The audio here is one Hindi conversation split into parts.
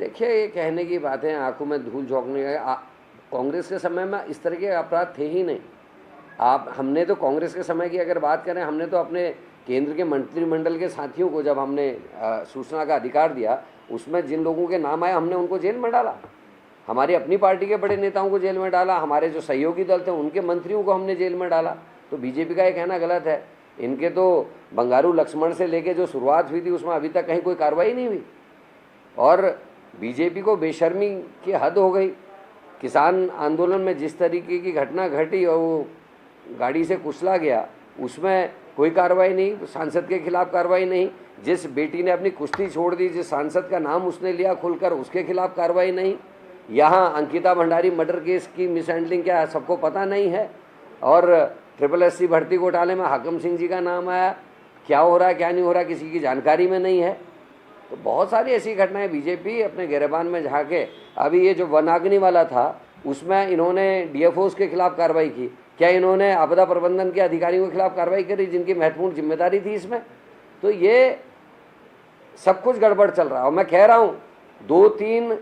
देखिए, ये कहने की बात है, आंखों में धूल झोंकने का। कांग्रेस के समय में इस तरह के अपराध थे ही नहीं। हमने तो कांग्रेस के समय की अगर बात करें, हमने तो अपने केंद्र के मंत्रिमंडल के साथियों को जब हमने सूचना का अधिकार दिया, उसमें जिन लोगों के नाम आए हमने उनको जेल में डाला। हमारी अपनी पार्टी के बड़े नेताओं को जेल में डाला, हमारे जो सहयोगी दल थे उनके मंत्रियों को हमने जेल में डाला। तो बीजेपी का ये कहना गलत है। इनके तो बंगारू लक्ष्मण से लेके जो शुरुआत हुई थी उसमें अभी तक कहीं कोई कार्रवाई नहीं हुई। और बीजेपी को बेशर्मी की हद हो गई। किसान आंदोलन में जिस तरीके की घटना घटी और वो गाड़ी से कुचला गया, उसमें कोई कार्रवाई नहीं, सांसद के खिलाफ कार्रवाई नहीं। जिस बेटी ने अपनी कुश्ती छोड़ दी, जिस सांसद का नाम उसने लिया खुलकर, उसके खिलाफ कार्रवाई नहीं। यहाँ अंकिता भंडारी मर्डर केस की मिसहैंडलिंग क्या है सबको पता नहीं है। और SSC भर्ती घोटाले में हाकिम सिंह जी का नाम आया, क्या हो रहा है क्या नहीं हो रहा किसी की जानकारी में नहीं है। तो बहुत सारी ऐसी घटनाएं बीजेपी अपने गिरबान में झाके। अभी ये जो वनाग्नि वाला था उसमें इन्होंने DFOs के खिलाफ कार्रवाई की, क्या इन्होंने आपदा प्रबंधन के अधिकारियों के खिलाफ कार्रवाई करी जिनकी महत्वपूर्ण जिम्मेदारी थी इसमें? तो ये सब कुछ गड़बड़ चल रहा है। और मैं कह रहा हूँ 2-3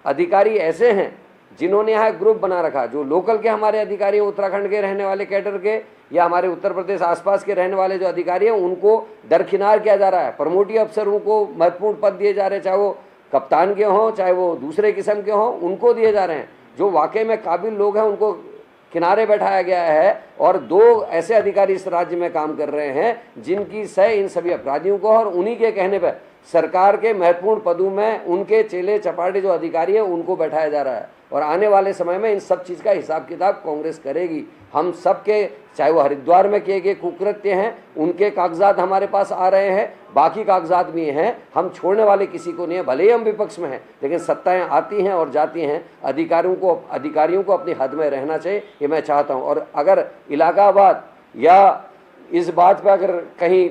अधिकारी ऐसे हैं जिन्होंने यहाँ एक ग्रुप बना रखा, जो लोकल के हमारे अधिकारी हैं, उत्तराखंड के रहने वाले कैडर के या हमारे उत्तर प्रदेश आसपास के रहने वाले जो अधिकारी हैं, उनको दरकिनार किया जा रहा है। प्रमोटी अफसरों को महत्वपूर्ण पद दिए जा रहे हैं, चाहे वो कप्तान के हों चाहे वो दूसरे किस्म के हों, उनको दिए जा रहे हैं। जो वाकई में काबिल लोग हैं उनको किनारे बैठाया गया है। और 2 ऐसे अधिकारी इस राज्य में काम कर रहे हैं जिनकी सह इन सभी अपराधियों को, और उन्हीं के कहने पर सरकार के महत्वपूर्ण पदों में उनके चेले चपाटे जो अधिकारी हैं उनको बैठाया जा रहा है। और आने वाले समय में इन सब चीज़ का हिसाब किताब कांग्रेस करेगी। हम सब के, चाहे वो हरिद्वार में किए गए कुकृत्य हैं उनके कागजात हमारे पास आ रहे हैं, बाकी कागजात भी हैं। हम छोड़ने वाले किसी को नहीं है, भले ही हम विपक्ष में हैं, लेकिन सत्ताएं आती हैं और जाती हैं। अधिकारियों को अपनी हद में रहना चाहिए, ये मैं चाहता हूँ। और अगर इलाहाबाद या इस बात पर अगर कहीं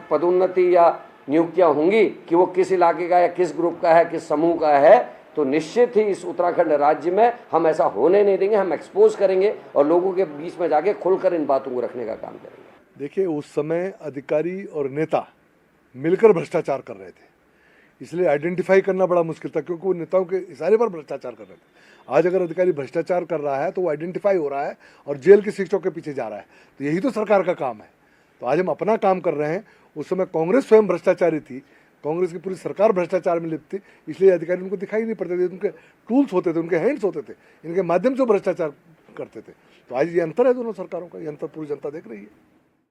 पदोन्नति या नियुक्तियां होंगी कि वो किस इलाके का है, किस ग्रुप का है, किस समूह का है, तो निश्चित ही इस उत्तराखंड राज्य में हम ऐसा होने नहीं देंगे। हम एक्सपोज करेंगे और लोगों के बीच में जाके खुलकर इन बातों को रखने का काम करेंगे। देखिए, उस समय अधिकारी और नेता मिलकर भ्रष्टाचार कर रहे थे, इसलिए आइडेंटिफाई करना बड़ा मुश्किल था, क्योंकि वो नेताओं के इशारे पर भ्रष्टाचार कर रहे थे। आज अगर अधिकारी भ्रष्टाचार कर रहा है तो वो आइडेंटिफाई हो रहा है और जेल की शिक्षों के पीछे जा रहा है। तो यही तो सरकार का काम है। तो आज हम अपना काम कर रहे हैं। उस समय कांग्रेस स्वयं भ्रष्टाचारी थी, कांग्रेस की पूरी सरकार भ्रष्टाचार में लिप्त थी, इसलिए अधिकारी उनको दिखाई नहीं पड़ते थे। उनके टूल्स होते थे, उनके हैंड्स होते थे, इनके माध्यम से भ्रष्टाचार करते थे। तो आज ये अंतर है दोनों सरकारों का, ये अंतर पूरी जनता देख रही है।